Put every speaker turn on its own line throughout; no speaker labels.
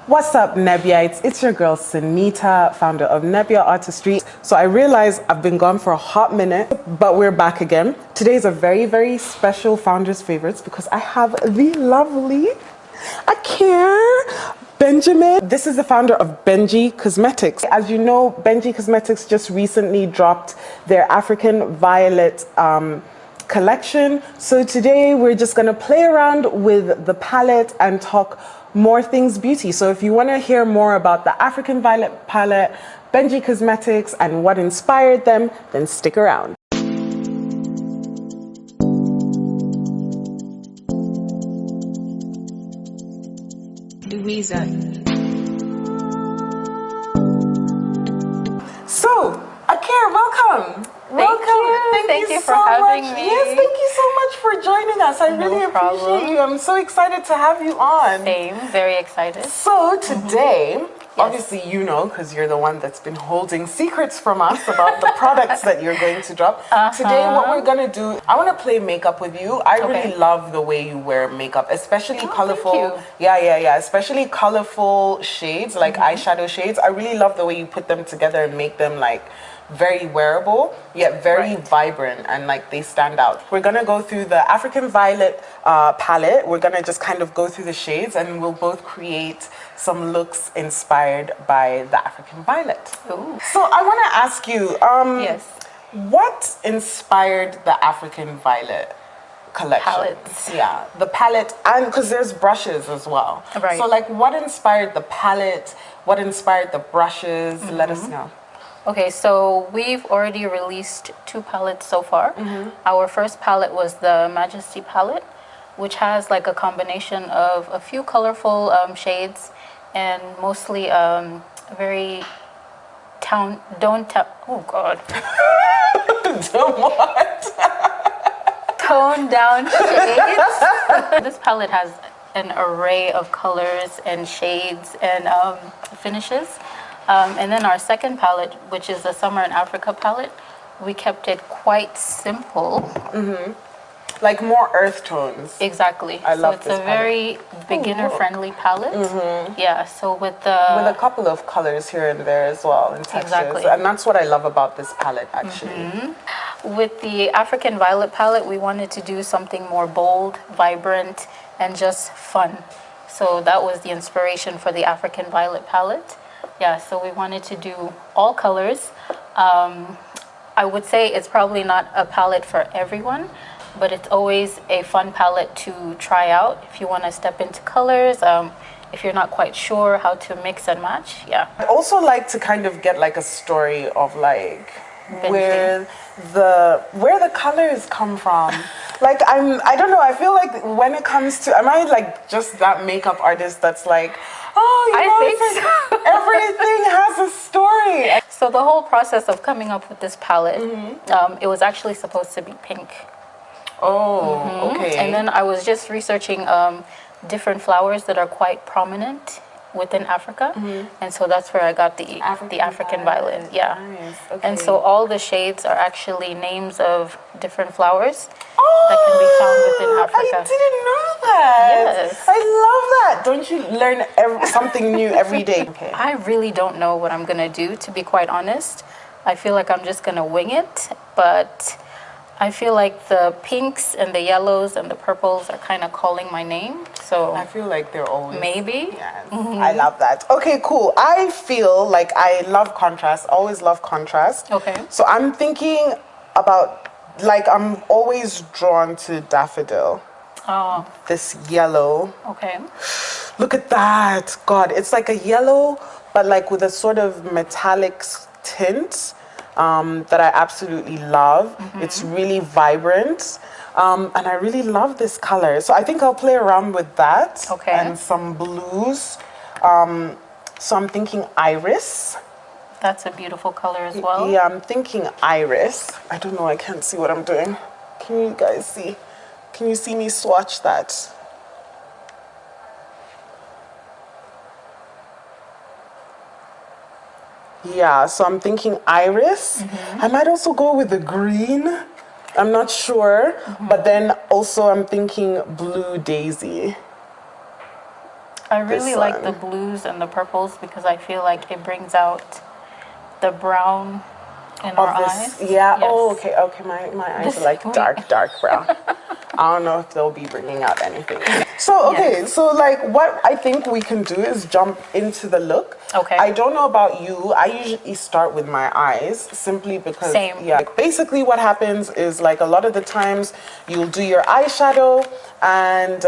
What's up, Nebbyites? It's your girl, Sinitta, founder of Nebbia Artistry. So I realize I've been gone for a hot minute, but we're back again. Today is a very, very special Founders Favorites because I have the lovely Aker Benjamin. This is the founder of Benji Cosmetics. As you know, Benji Cosmetics just recently dropped their African Violet collection. So today we're just gonna play around with the palette and talk more things beauty. So if you want to hear more about the African Violet palette, Benji Cosmetics, and what inspired them, then stick around.
Louisa.
So, Aker, welcome.
Thank you for having me.
Yes, thank you so much for joining us. I really appreciate you. I'm so excited to have you on.
Same, very excited.
So today, obviously you know, because you're the one that's been holding secrets from us about the products that you're going to drop. Today, what we're going to do, I want to play makeup with you. I really love the way you wear makeup, especially colorful.
Thank you.
Yeah. Especially colorful shades, like eyeshadow shades. I really love the way you put them together and make them like very wearable, yet very vibrant, and like they stand out. We're gonna go through the African Violet palette. We're gonna just kind of go through the shades, and we'll both create some looks inspired by the African Violet.
Ooh.
So I want to ask you,
Yes.
what inspired the African Violet collection?
Palettes.
Yeah, the palette, and because there's brushes as well.
Right.
So like, what inspired the palette? What inspired the brushes? Let us know.
Okay, so we've already released 2 palettes so far. Our first palette was the Majesty palette, which has like a combination of a few colorful shades and mostly very oh god. Toned down shades. This palette has an array of colors and shades and finishes. And then our second palette, which is the Summer in Africa palette, we kept it quite simple.
Like more earth tones.
Exactly.
I love
it's
this
a very beginner-friendly palette. Yeah. So with
a couple of colors here and there as well, and textures.
Exactly.
And that's what I love about this palette, actually.
With the African Violet palette, we wanted to do something more bold, vibrant, and just fun. So that was the inspiration for the African Violet palette. Yeah, so we wanted to do all colors. I would say it's probably not a palette for everyone, but it's always a fun palette to try out if you want to step into colors, if you're not quite sure how to mix and match. Yeah.
I'd also like to kind of get like a story of like
Benji.
where the colors come from. Like I don't know, I feel like when it comes to, am I like just that makeup artist that's like, everything has a story.
So the whole process of coming up with this palette, it was actually supposed to be pink.
Oh, okay.
And then I was just researching different flowers that are quite prominent within Africa, and so that's where I got the African Violet. Yeah.
Nice. Okay.
And so all the shades are actually names of different flowers that can be found within Africa.
I didn't know that.
Yes.
I love that. Don't you learn something new every day? Okay.
I really don't know what I'm gonna do, to be quite honest. I feel like I'm just gonna wing it, but I feel like the pinks and the yellows and the purples are kind of calling my name. So
I feel like they're always.
maybe.
Yes. I love that. Okay, cool. I feel like I love contrast, always love contrast.
Okay.
So I'm thinking about, like, I'm always drawn to daffodil.
Oh,
This yellow.
okay.
Look at that. God, it's like a yellow, but like with a sort of metallic tint. That I absolutely love. It's really vibrant, and I really love this color. So I think I'll play around with that.
Okay.
And some blues. So I'm thinking iris.
That's a beautiful color as well.
Yeah, I'm thinking iris. I don't know, I can't see what I'm doing. Can you guys see? Can you see me swatch that? Yeah, so I'm thinking iris. I might also go with the green. I'm not sure. But then also I'm thinking blue daisy.
I really like the
one.
blues and the purples because I feel like it brings out the brown in our
Of this,
eyes.
yeah.
Yes.
Oh, okay, okay. My eyes
This
are like
way.
dark brown. I don't know if they'll be bringing out anything. So, okay,
Yes.
so like what I think we can do is jump into the look.
Okay.
I don't know about you. I usually start with my eyes simply because,
Same.
yeah, like basically what happens is like a lot of the times you'll do your eyeshadow and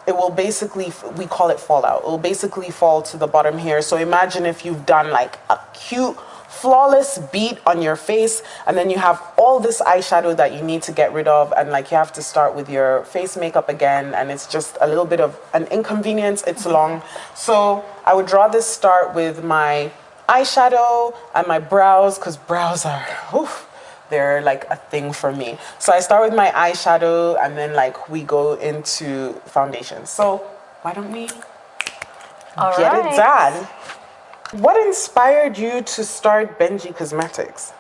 it will basically, we call it fallout. It will basically fall to the bottom here. So imagine if you've done like a cute, flawless beat on your face and then you have all this eyeshadow that you need to get rid of and like you have to start with your face makeup again and it's just a little bit of an inconvenience. It's long. So I would rather start with my eyeshadow and my brows because brows are, oof, they're like a thing for me. So I start with my eyeshadow and then like we go into foundation. So why don't we get it done? What inspired you to start Benji Cosmetics?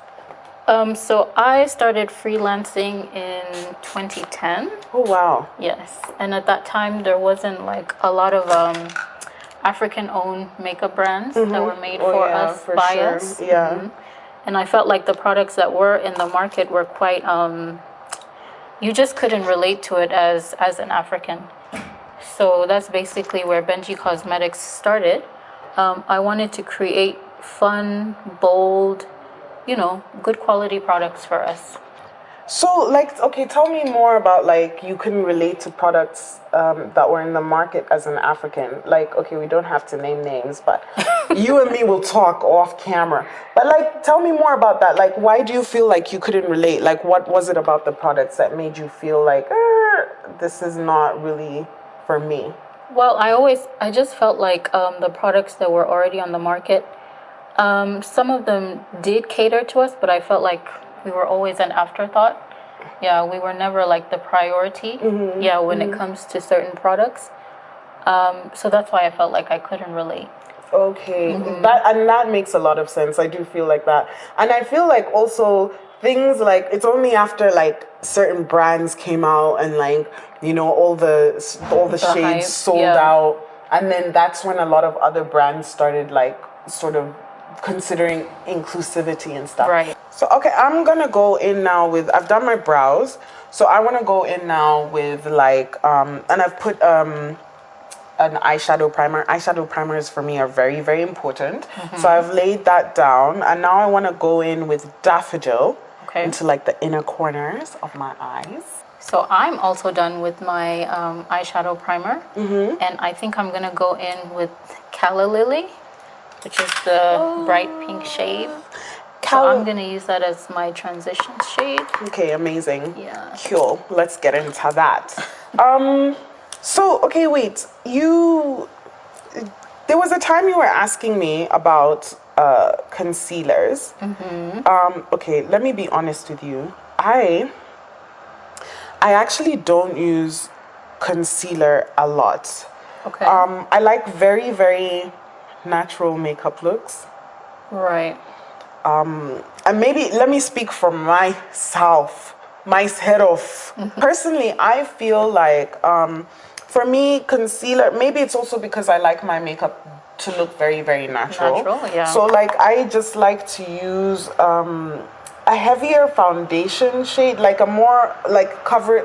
So I started freelancing in 2010.
Oh, wow.
Yes. And at that time, there wasn't like a lot of African-owned makeup brands that were made for us, by
sure.
us.
Yeah.
And I felt like the products that were in the market were quite, you just couldn't relate to it as an African. So that's basically where Benji Cosmetics started. I wanted to create fun, bold, good quality products for us.
So, like, okay, tell me more about, like, you couldn't relate to products that were in the market as an African. Like, okay, we don't have to name names, but you and me will talk off camera. But, like, tell me more about that. Like, why do you feel like you couldn't relate? Like, what was it about the products that made you feel like, this is not really for me?
Well, I just felt like the products that were already on the market, some of them did cater to us, but I felt like we were always an afterthought. Yeah, we were never like the priority. When it comes to certain products. So that's why I felt like I couldn't relate.
Okay, that makes a lot of sense. I do feel like that, and I feel like also things like it's only after like certain brands came out and like all the shades
hype,
sold out, and then that's when a lot of other brands started like sort of considering inclusivity and stuff.
Right.
So okay, I'm gonna go in now with I've done my brows, so I want to go in now with like and I've put an eyeshadow primer. Eyeshadow primers for me are very, very important. So I've laid that down and now I want to go in with daffodil into like the inner corners of my eyes.
So I'm also done with my eyeshadow primer and I think I'm gonna go in with Calla Lily, which is the bright pink shade. So I'm gonna use that as my transition shade.
Okay, amazing.
Yeah.
Cool. Let's get into that. So, okay, wait. There was a time you were asking me about concealers. Okay, let me be honest with you. I actually don't use concealer a lot.
Okay.
I like very, very natural makeup looks.
Right.
And maybe let me speak for myself. Personally, I feel like for me, concealer, maybe it's also because I like my makeup to look very, very natural.
Yeah.
So like I just like to use a heavier foundation shade, like a more like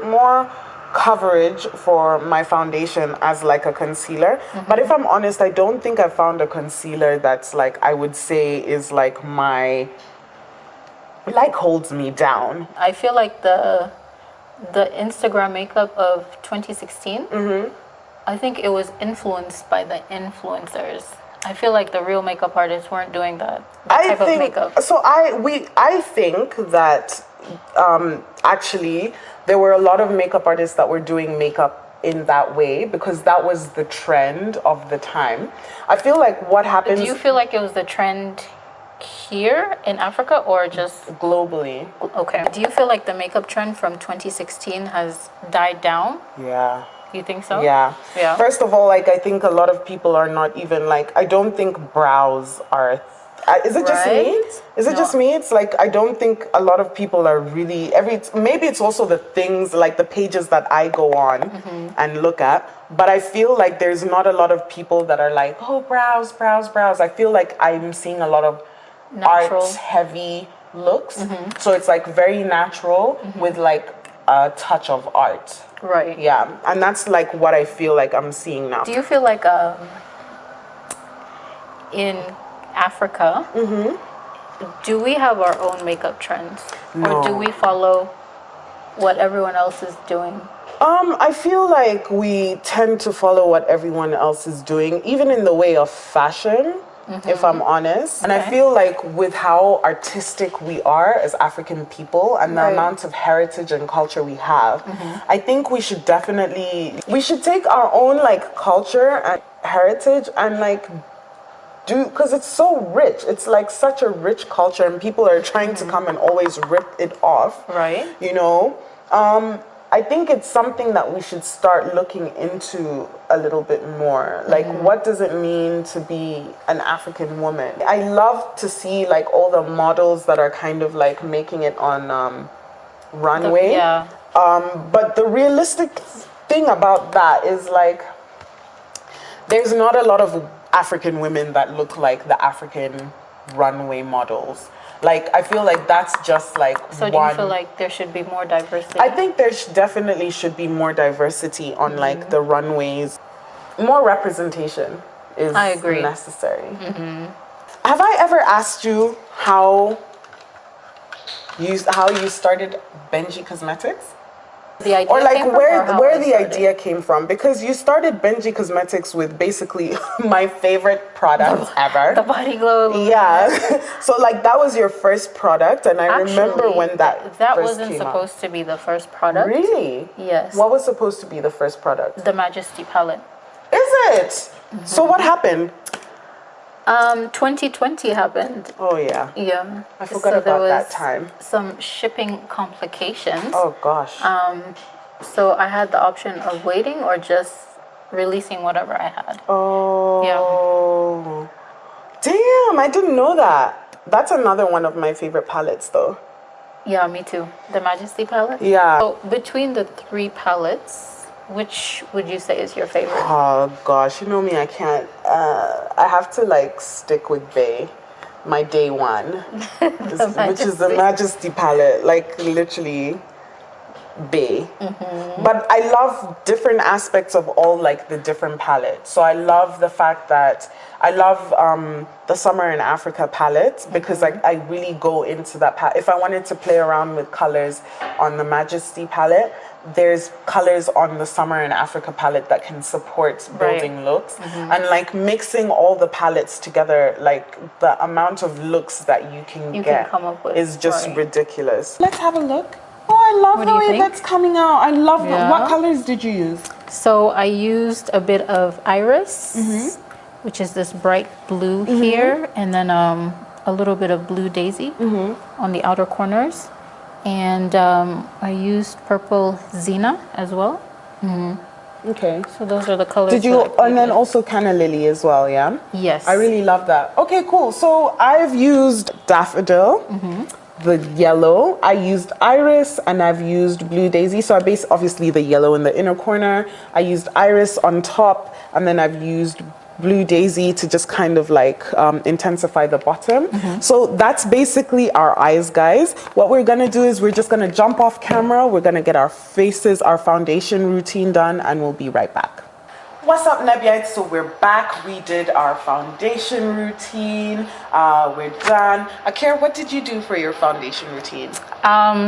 more coverage for my foundation as like a concealer. But if I'm honest, I don't think I found a concealer that's like I would say is like holds me down.
I feel like the Instagram makeup of 2016, I think it was influenced by the influencers. I feel like the real makeup artists weren't doing that type of makeup.
So I think that actually there were a lot of makeup artists that were doing makeup in that way because that was the trend of the time. I feel like what happens...
Do you feel like it was the trend here in Africa or just...
globally?
Okay. Do you feel like the makeup trend from 2016 has died down?
Yeah.
You think so?
Yeah.
Yeah.
First of all, like I think a lot of people are not even like I don't think brows are a Is it just me?
Right?
Is it
No.
just me? It's like I don't think a lot of people are really maybe it's also the things like the pages that I go on and look at, but I feel like there's not a lot of people that are like, oh, browse, browse, browse. I feel like I'm seeing a lot of
Natural.
art heavy looks. So it's like very natural with like a touch of art.
Right.
Yeah, and that's like what I feel like I'm seeing now.
Do you feel like in Africa, do we have our own makeup trends?
No.
Or do we follow what everyone else is doing?
I feel like we tend to follow what everyone else is doing, even in the way of fashion, if I'm honest. And I
Okay.
feel like with how artistic we are as African people and the
Right.
amount of heritage and culture we have, I think we should take our own like culture and heritage and like because it's so rich. It's like such a rich culture and people are trying to come and always rip it off.
Right.
You know? I think it's something that we should start looking into a little bit more. Like, what does it mean to be an African woman? I love to see like all the models that are kind of like making it on runway.
Yeah.
But the realistic thing about that is like, there's not a lot of African women that look like the African runway models. Like, I feel like that's just like
So do you feel like there should be more diversity?
I think there definitely should be more diversity on like the runways. More representation is
I agree.
necessary. Have I ever asked you how you started Benji Cosmetics?
The idea
Or like
came from,
where
or how
where
I
the
started?
idea came from? Because you started Benji Cosmetics with basically my favorite product ever.
The body glow illuminator.
Yeah. So like that was your first product, and I remember
Actually,
when that
that
first
wasn't
came
supposed
out.
to be the first product.
Really?
Yes.
What was supposed to be the first product?
The Majesty palette.
Is it? So what happened?
2020 happened.
Oh yeah.
Yeah.
I forgot
there
about that
was
time.
Some shipping complications.
Oh gosh.
So I had the option of waiting or just releasing whatever I had.
Oh. Damn, I didn't know that. That's another one of my favorite palettes though.
Yeah, me too. The Majesty palette?
Yeah.
So between the three palettes, which would you say is your favorite?
Oh gosh, you know me, I can't. I have to like stick with Bay, my day one, which is the Majesty palette. Like literally, Bay. But I love different aspects of all like the different palettes. So I love the fact that I love the Summer in Africa palette because like I really go into that palette. If I wanted to play around with colors on the Majesty palette, there's colors on the Summer in Africa palette that can support building looks. And like mixing all the palettes together, like the amount of looks that you can get
come up with,
is just
right.
ridiculous. Let's have a look. Oh, I love
What
the
do you
way
think?
that's coming out. I love
Yeah.
What colors did you use?
So I used a bit of iris, which is this bright blue here, and then a little bit of blue daisy on the outer corners. And I used purple Xena as well.
Okay.
So those are the colors.
Did you,
that I played
and then
with.
also Canna Lily as well, yeah?
Yes.
I really love that. Okay, cool. So I've used daffodil, the yellow. I used iris and I've used blue daisy. So I based obviously the yellow in the inner corner. I used iris on top, and then I've used blue daisy to just kind of like intensify the bottom. So that's basically our eyes, guys. What we're gonna do is we're just gonna jump off camera. We're gonna get our faces, our foundation routine done, and we'll be right back. What's up, Nebiites? So we're back. We did our foundation routine. We're done. Aker, what did you do for your foundation routine?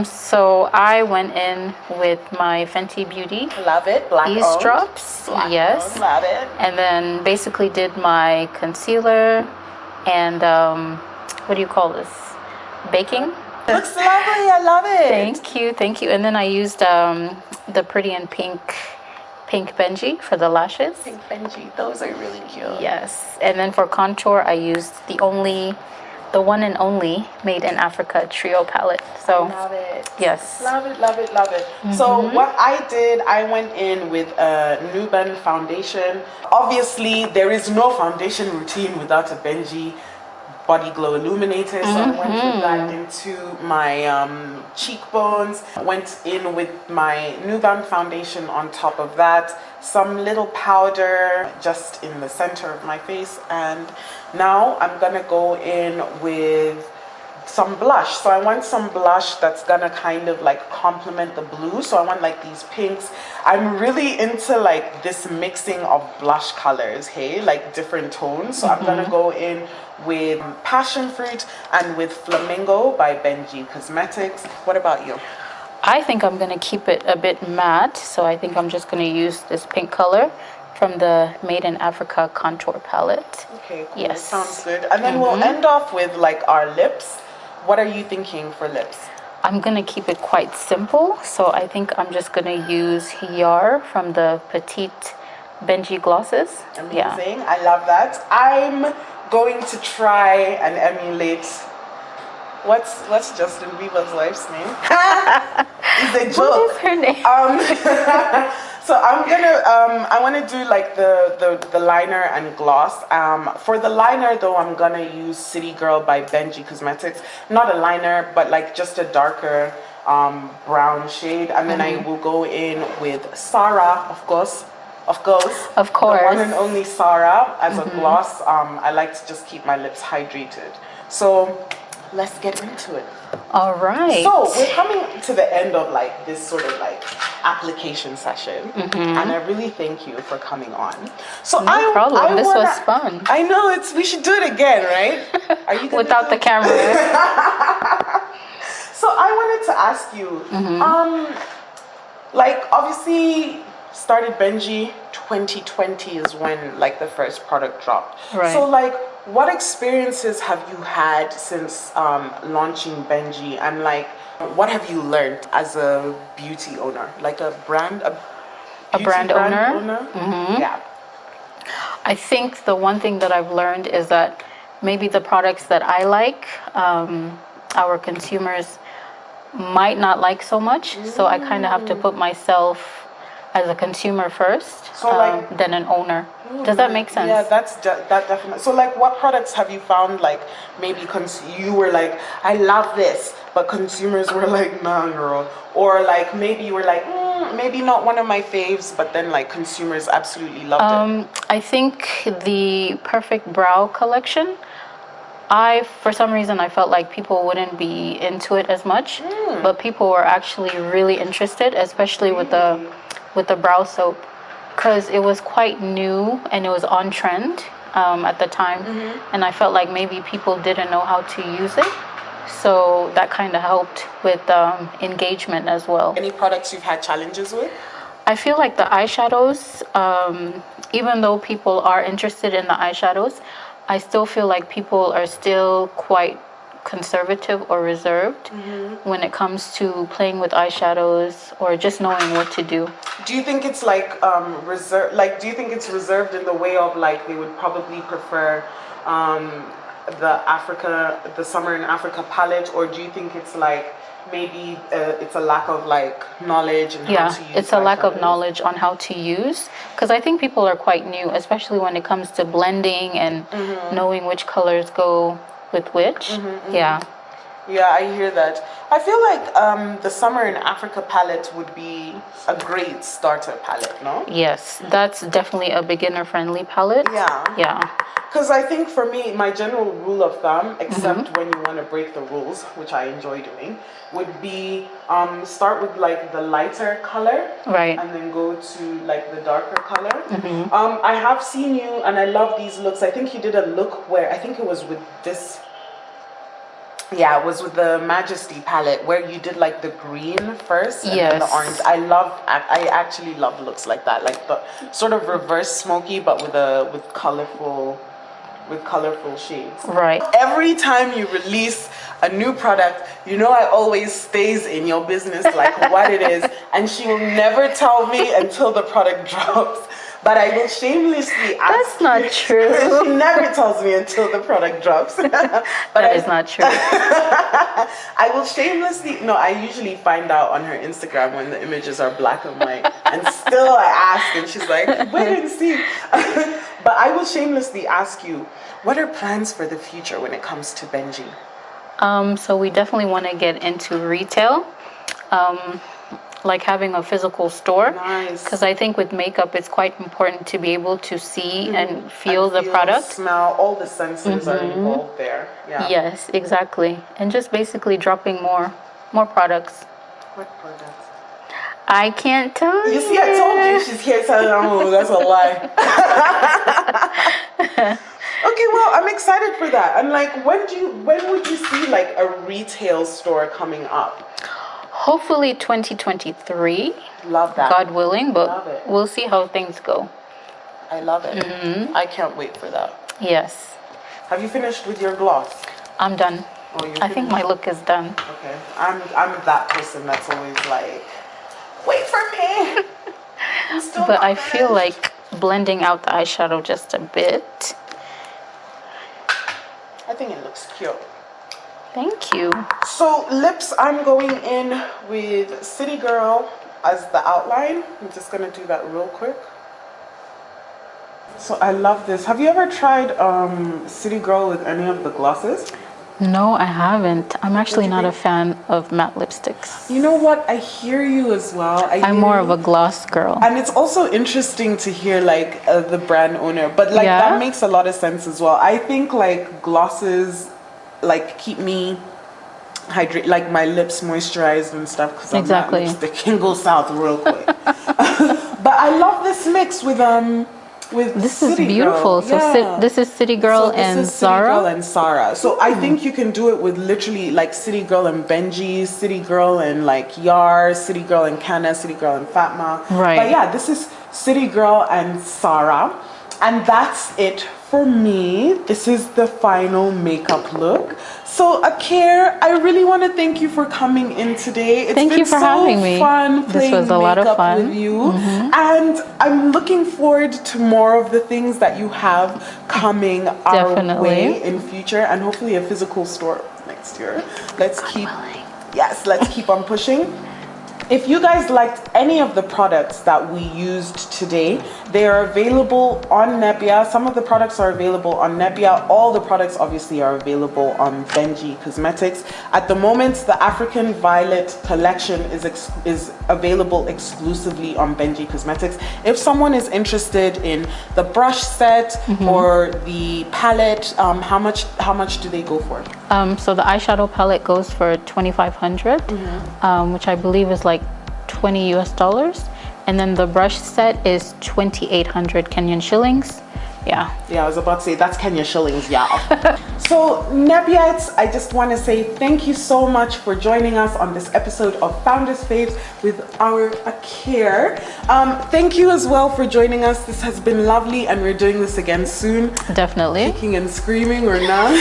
So I went in with my Fenty Beauty
Love it. Black
Ease
owned.
Drops.
Black
Yes.
owned. Love it.
And then basically did my concealer and what do you call this? Baking.
Looks lovely. I love it.
Thank you. And then I used the Pretty in Pink Benji for the lashes.
Pink Benji. Those are really cute.
Yes. And then for contour, I used the one and only Made in Africa trio palette. So
Love it.
yes.
Love it, love it, love it. So what I did, I went in with a Nuban foundation. Obviously, there is no foundation routine without a Benji Body Glow Illuminator. So I went with that into my cheekbones. Went in with my Nuban foundation on top of that. Some little powder just in the center of my face. And now I'm gonna go in with some blush. So I want some blush that's gonna kind of like complement the blue. So I want like these pinks. I'm really into like this mixing of blush colors, hey, like different tones. So I'm gonna go in with Passion Fruit and with Flamingo by Benji Cosmetics. What about you?
I think I'm gonna keep it a bit matte, so I think I'm just gonna use this pink color from the Made in Africa contour palette.
Okay, cool.
Yes.
Sounds good. And then we'll end off with like our lips. What are you thinking for lips?
I'm gonna keep it quite simple, so I think I'm just gonna use Yar from the Petite Benji glosses.
Amazing. I love that. I'm going to try and emulate what's Justin Bieber's wife's name? It's a joke.
What is her name?
So I'm gonna I want to do like the liner and gloss. For the liner though, I'm gonna use City Girl by Benji Cosmetics. Not a liner, but like just a darker brown shade. And then I will go in with Sarah, of course. The one and only Sarah as a gloss. I like to just keep my lips hydrated. So let's get into it.
All right.
So we're coming to the end of like this sort of like application session, and I really thank you for coming on. So
no problem. This was fun.
I know we should do it again, right? Are you
without the camera?
So I wanted to ask you, like obviously started Benji 2020 is when like the first product dropped.
Right.
So like what experiences have you had since launching Benji, and like what have you learned as a beauty owner, like a brand owner? Yeah.
I think the one thing that I've learned is that maybe the products that I like, our consumers might not like so much. So I kind of have to put myself as a consumer first,
so like,
then an owner. Does that make sense?
Yeah, that definitely. So like what products have you found like maybe you were like, I love this, but consumers were like, nah girl, or like maybe you were like, maybe not one of my faves, but then like consumers absolutely loved it?
I think the Perfect Brow collection, for some reason I felt like people wouldn't be into it as much, but people were actually really interested, especially with the brow soap, because it was quite new and it was on trend at the time, and I felt like maybe people didn't know how to use it, so that kind of helped with engagement as well.
Any products you've had challenges with?
I feel like the eyeshadows, even though people are interested in the eyeshadows, I still feel like people are still quite conservative or reserved when it comes to playing with eyeshadows or just knowing what to do.
Do you think it's like reserved? Like, do you think it's reserved in the way of like they would probably prefer the Summer in Africa palette, or do you think it's like maybe it's a lack of like knowledge and how to use
it's a lack of knowledge on how to use, because I think people are quite new, especially when it comes to blending and knowing which colors go with which.
Yeah, I hear that. I feel like the Summer in Africa palette would be a great starter palette, no?
Yes, that's definitely a beginner-friendly palette. Yeah.
Because I think for me, my general rule of thumb, except when you want to break the rules, which I enjoy doing, would be start with like the lighter color,
right,
and then go to like the darker color. I have seen you, and I love these looks. I think you did a look where I think it was with this. Yeah, it was with the Majesty palette where you did like the green first and then the orange. I actually love looks like that, like the sort of reverse smoky but with colorful shades.
Right.
Every time you release a new product, you know I always stays in your business like what it is, and she will never tell me until the product drops. But I will shamelessly ask.
That's not true.
She never tells me until the product drops. But
that is not true.
I will shamelessly, no, I usually find out on her Instagram when the images are black and white. And still I ask, and she's like, wait and see. But I will shamelessly ask you, what are plans for the future when it comes to Benji?
So we definitely want to get into retail, like having a physical store.
Nice.
Because I think with makeup, it's quite important to be able to see and feel the product.
Smell, all the senses are involved there. Yeah.
Yes, exactly. And just basically dropping more products.
What products?
I can't tell you.
You see, I told you she's here telling them, oh, that's a lie. Okay, well, I'm excited for that. And like, when would you see like a retail store coming up?
Hopefully 2023.
Love that.
God willing,
Love
but
it.
we'll see how things go.
I love it. I can't wait for that.
Yes.
Have you finished with your gloss?
I'm done.
Oh, you're
I think my look is done.
Okay. I'm that person that's always like, wait for me. I'm still
But
not
I feel
finished.
like blending out the eyeshadow just a bit.
I think it looks cute.
Thank you.
So lips, I'm going in with City Girl as the outline. I'm just gonna do that real quick. So I love this. Have you ever tried City Girl with any of the glosses?
No, I haven't. I'm actually not a fan of matte lipsticks.
You know what? I hear you as well.
I'm more of a gloss girl.
And it's also interesting to hear like the brand owner, but like that makes a lot of sense as well. I think like glosses like keep me hydrate, like my lips moisturized and stuff, because I'm not lipstick can go south real quick. But I love this mix with
this
City
is beautiful.
Girl.
So this is City Girl and Zara.
So I think you can do it with literally like City Girl and Benji, City Girl and like Yar, City Girl and Kana, City Girl and Fatma.
Right.
But yeah, this is City Girl and Sarah. And that's it for me. This is the final makeup look. So Aker, I really want to thank you for coming in today. It's
Thank you for having me.
Fun
this was a lot of fun
with you. And I'm looking forward to more of the things that you have coming our way in future, and hopefully a physical store next year. Let's keep on pushing. If you guys liked any of the products that we used today, they are available on Nebbia. Some of the products are available on Nebbia. All the products obviously are available on Benji Cosmetics. At the moment, the African Violet collection is available exclusively on Benji Cosmetics. If someone is interested in the brush set or the palette, how much do they go for?
So the eyeshadow palette goes for $2,500, which I believe is like $20 US, and then the brush set is 2,800 Kenyan shillings. Yeah,
I was about to say that's Kenya shillings, yeah. So Nebbites, I just want to say thank you so much for joining us on this episode of Founders Favs with our Aker. Thank you as well for joining us. This has been lovely, and we're doing this again soon.
Definitely.
Kicking and screaming or not.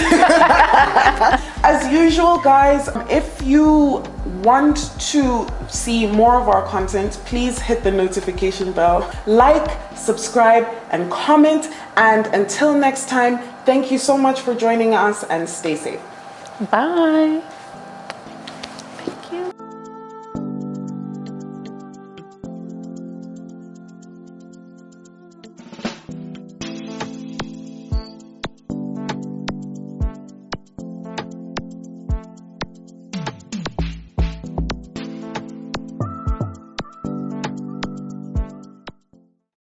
As usual, guys, if you want to see more of our content, please hit the notification bell, like, subscribe, and comment. And until next time, thank you so much for joining us, and stay safe.
Bye. Thank you.